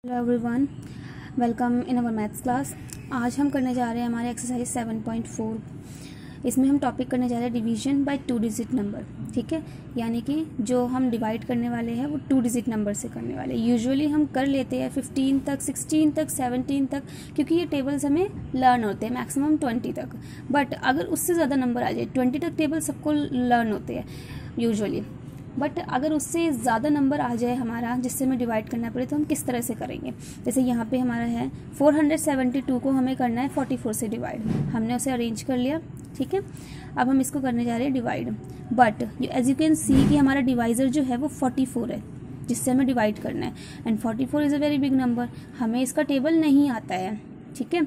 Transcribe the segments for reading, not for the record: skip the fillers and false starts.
Hello everyone, welcome in our maths class. आज हम करने जा रहे हैं हमारे एक्सरसाइज 7.4। इसमें हम टॉपिक करने जा रहे हैं डिवीजन बाय 2 डिजिट नंबर। ठीक है, यानी कि जो हम डिवाइड करने वाले हैं वो 2 डिजिट नंबर से करने वाले हैं। यूजुअली हम कर लेते हैं 15 तक, 16 तक, 17 तक, क्योंकि ये टेबल्स हमें लर्न होते हैं मैक्सिमम 20 तक। बट अगर उससे ज़्यादा नंबर आ जाए, 20 तक टेबल सबको लर्न होते हैं यूजुअली, बट अगर उससे ज़्यादा नंबर आ जाए हमारा जिससे हमें डिवाइड करना पड़े तो हम किस तरह से करेंगे। जैसे यहाँ पे हमारा है 472 को हमें करना है 44 से डिवाइड। हमने उसे अरेंज कर लिया। ठीक है, अब हम इसको करने जा रहे हैं divide. But as you can see कि हमारा डिवाइज़र जो है वो 44 है जिससे हमें डिवाइड करना है। And 44 is a very big number, हमें इसका टेबल नहीं आता है। ठीक है,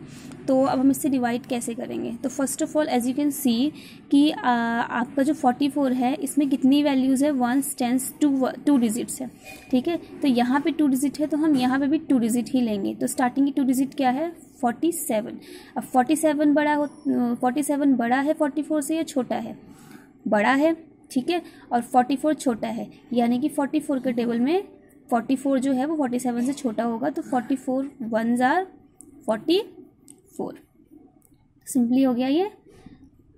तो अब हम इससे डिवाइड कैसे करेंगे। तो first of all as you can see कि आपका जो 44 है इसमें कितनी वैल्यूज़ है, 1s 10s 2 डिजिट्स है। ठीक है, तो यहाँ पे 2 डिजिट है तो हम यहाँ पे भी 2 डिजिट ही लेंगे। तो स्टार्टिंग की 2 डिजिट क्या है, 47। अब 47 बड़ा है 44 से या छोटा है, बड़ा है। ठीक है, और 44 छोटा है, यानी कि 44 के टेबल में 44 जो है वो 47 से छोटा होगा। तो 44 1s are 44। सिंपली हो गया ये।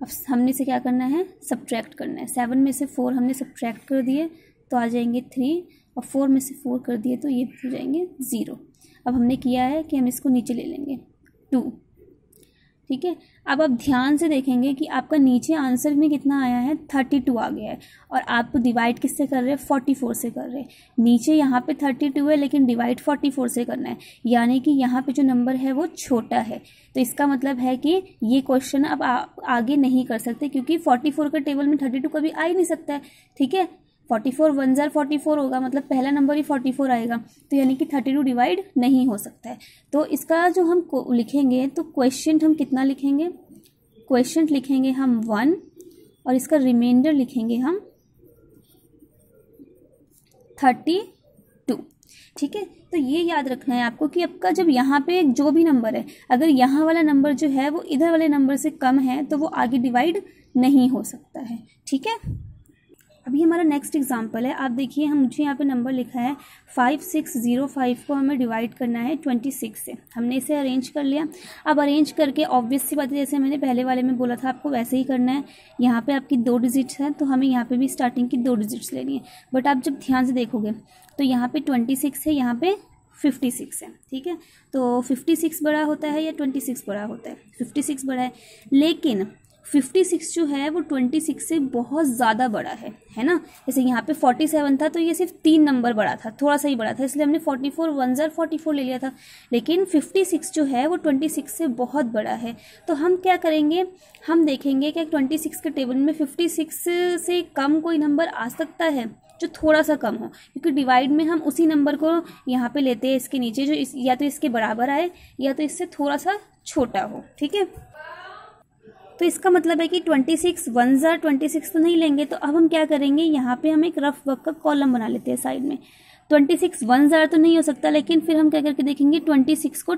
अब हमने से क्या करना है, सब्ट्रैक्ट करना है। 7 में से 4 हमने सब्ट्रैक्ट कर दिए तो आ जाएंगे 3, और 4 में से 4 कर दिए तो ये हो जाएंगे 0। अब हमने किया है कि हम इसको नीचे ले लेंगे 2। ठीक है, अब आप ध्यान से देखेंगे कि आपका नीचे आंसर में कितना आया है, 32 आ गया है। और आप डिवाइड किससे कर रहे हैं, 44 से कर रहे हैं। नीचे यहाँ पे 32 है लेकिन डिवाइड 44 से करना है, यानी कि यहाँ पे जो नंबर है वो छोटा है। तो इसका मतलब है कि ये क्वेश्चन अब आप आगे नहीं कर सकते, क्योंकि 44 के टेबल में 32 कभी आ ही नहीं सकता है। ठीक है, 44 1s are 44 होगा, मतलब पहला नंबर ही 44 आएगा, तो यानी कि 32 डिवाइड नहीं हो सकता है। तो इसका जो हम लिखेंगे तो क्वेश्चन हम कितना लिखेंगे, क्वेश्चन लिखेंगे हम 1, और इसका रिमाइंडर लिखेंगे हम 32। ठीक है, तो ये याद रखना है आपको कि आपका जब यहाँ पे जो भी नंबर है, अगर यहाँ वाला नंबर जो है वो इधर वाले नंबर से कम है तो वो आगे डिवाइड नहीं हो सकता है। ठीक है, अभी हमारा नेक्स्ट एग्जांपल है। आप देखिए, हम मुझे यहाँ पे नंबर लिखा है 5605 को हमें डिवाइड करना है 26 से। हमने इसे अरेंज कर लिया। अब अरेंज करके ऑब्वियस सी बात है, जैसे मैंने पहले वाले में बोला था आपको वैसे ही करना है। यहाँ पे आपकी 2 डिजिट्स हैं तो हमें यहाँ पे भी स्टार्टिंग की 2 डिजिट्स लेनी है। बट आप जब ध्यान से देखोगे तो यहाँ पे 26 है, यहाँ पे 56 है। ठीक है, तो 56 बड़ा होता है या 26 बड़ा होता है, 56 बड़ा है। लेकिन 56 जो है वो 26 से बहुत ज़्यादा बड़ा है ना। जैसे यहाँ पे 47 था तो ये सिर्फ 3 नंबर बड़ा था, थोड़ा सा ही बड़ा था, इसलिए हमने 44 1s are 44 ले लिया था। लेकिन 56 जो है वो 26 से बहुत बड़ा है। तो हम क्या करेंगे, हम देखेंगे कि 26 के टेबल में 56 से कम कोई नंबर आ सकता है जो थोड़ा सा कम हो, क्योंकि डिवाइड में हम उसी नंबर को यहाँ पे लेते हैं इसके नीचे जो या तो इसके बराबर आए या तो इससे थोड़ा सा छोटा हो। ठीक है, तो इसका मतलब है कि 26 1s are 26 तो नहीं लेंगे। तो अब हम क्या करेंगे, यहाँ पे हम एक रफ वर्क का कॉलम बना लेते हैं साइड में। 26 1s are तो नहीं हो सकता, लेकिन फिर हम क्या करके देखेंगे 26 को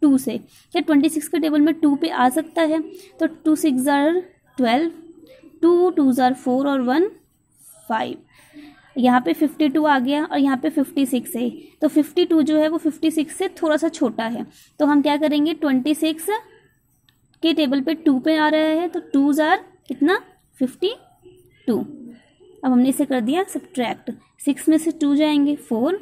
2 से, क्या 26 के टेबल में 2 पे आ सकता है। तो 2 6s are 12, 2 2s are 4 और 1 5। यहाँ पे 52 आ गया और यहाँ पे 56 है, तो 52 जो है वो 56 से थोड़ा सा छोटा है। तो हम क्या करेंगे, 26 के टेबल पे 2 पे आ रहा है तो 2s are कितना, 52। अब हमने इसे कर दिया सब्ट्रैक्ट। 6 में से 2 जाएंगे 4,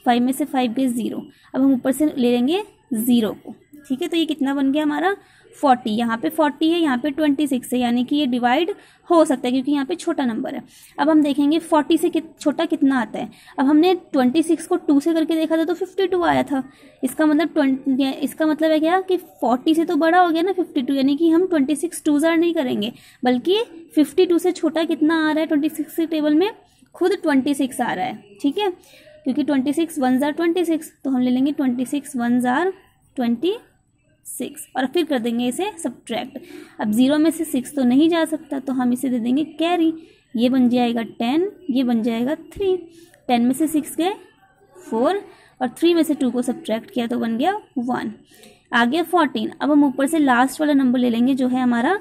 5 में से 5 गए 0। अब हम ऊपर से ले लेंगे 0 को। ठीक है, तो ये कितना बन गया हमारा 40। यहाँ पे 40 है, यहाँ पे 26 है, यानी कि ये डिवाइड हो सकता है क्योंकि यहाँ पे छोटा नंबर है। अब हम देखेंगे 40 से छोटा कितना आता है। अब हमने 26 को 2 से करके देखा था तो 52 आया था। इसका मतलब है क्या कि 40 से तो बड़ा हो गया ना 52, यानी कि हम 26 2s are नहीं करेंगे, बल्कि 52 से छोटा कितना आ रहा है 26 के टेबल में, खुद 26 आ रहा है। ठीक है, क्योंकि 26 1s are 26, तो हम ले लेंगे 26 1s are 26 और फिर कर देंगे इसे सब्ट्रैक्ट। अब 0 में से 6 तो नहीं जा सकता, तो हम इसे दे देंगे कैरी। ये बन जाएगा 10, ये बन जाएगा 3। 10 में से 6 गए 4, और 3 में से 2 को सब्ट्रैक्ट किया तो बन गया 1। आ गया 14। अब हम ऊपर से लास्ट वाला नंबर ले लेंगे जो है हमारा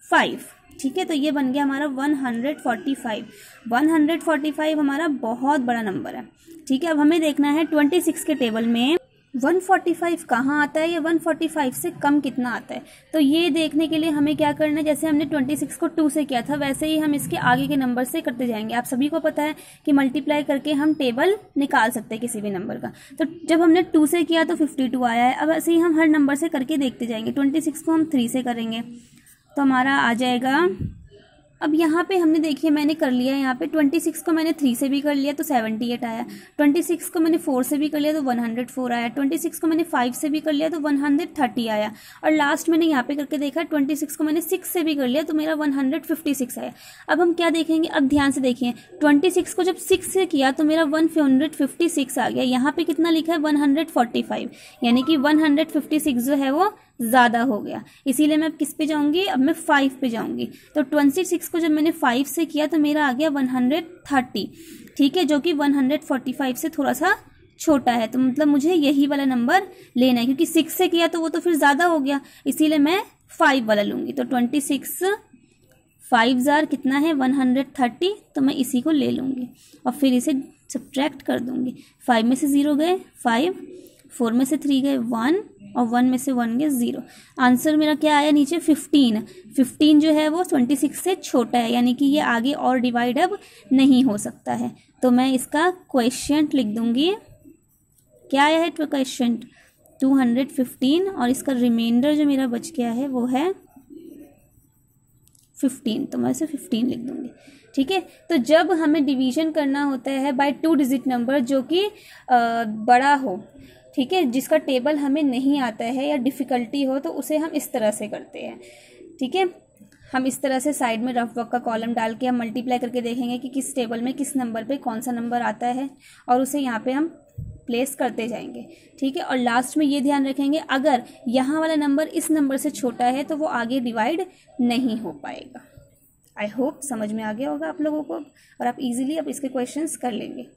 5। ठीक है, तो ये बन गया हमारा 145। 145 हमारा बहुत बड़ा नंबर है। ठीक है, अब हमें देखना है 26 के टेबल में 145 कहाँ आता है या 145 से कम कितना आता है। तो ये देखने के लिए हमें क्या करना है, जैसे हमने 26 को 2 से किया था वैसे ही हम इसके आगे के नंबर से करते जाएंगे। आप सभी को पता है कि मल्टीप्लाई करके हम टेबल निकाल सकते हैं किसी भी नंबर का। तो जब हमने 2 से किया तो 52 आया है। अब ऐसे ही हम हर नंबर से करके देखते जाएंगे। 26 को हम 3 से करेंगे तो हमारा आ जाएगा, अब यहाँ पे हमने देखिए मैंने कर लिया यहाँ पे 26 को मैंने 3 से भी कर लिया तो 78 आया। 26 को मैंने 4 से भी कर लिया तो 104 आया। 26 को मैंने 5 से भी कर लिया तो 130 आया। और लास्ट मैंने यहाँ पे करके देखा 26 को मैंने 6 से भी कर लिया तो मेरा 156 आया। अब हम क्या देखेंगे, अब ध्यान से देखिए 26 को जब 6 से किया तो मेरा 156 आ गया। यहाँ पे कितना लिखा है 145, यानी कि 156 जो है वो ज़्यादा हो गया। इसीलिए मैं अब किस पे जाऊंगी, अब मैं 5 पे जाऊंगी। तो 26 को जब मैंने 5 से किया तो मेरा आ गया 130। ठीक है, जो कि 145 से थोड़ा सा छोटा है। तो मतलब मुझे यही वाला नंबर लेना है, क्योंकि 6 से किया तो वो तो फिर ज़्यादा हो गया, इसीलिए मैं 5 वाला लूँगी। तो 26 5 जार कितना है 130, तो मैं इसी को ले लूँगी और फिर इसे सब्ट्रैक्ट कर दूँगी। 5 में से 0 गए 5, 4 में से 3 गए 1 और 1 में से 1 गए 0। आंसर मेरा क्या आया नीचे 15। 15 जो है वो 26 से छोटा है, यानी कि ये आगे और डिवाइड अब नहीं हो सकता है। तो मैं इसका क्वेश्चन लिख दूंगी। क्या आया है क्वेश्चन 215 और इसका रिमाइंडर जो मेरा बच गया है वो है 15, तो मैं इसे 15 लिख दूंगी। ठीक है, तो जब हमें डिवीजन करना होता है बाय 2 डिजिट नंबर जो कि बड़ा हो, ठीक है, जिसका टेबल हमें नहीं आता है या डिफ़िकल्टी हो, तो उसे हम इस तरह से करते हैं। ठीक है, हम इस तरह से साइड में रफ वर्क का कॉलम डाल के हम मल्टीप्लाई करके देखेंगे कि किस टेबल में किस नंबर पे कौन सा नंबर आता है और उसे यहाँ पे हम प्लेस करते जाएंगे। ठीक है, और लास्ट में ये ध्यान रखेंगे अगर यहाँ वाला नंबर इस नंबर से छोटा है तो वो आगे डिवाइड नहीं हो पाएगा। आई होप समझ में आ गया होगा आप लोगों को और आप इजीली अब इसके क्वेश्चंस कर लेंगे।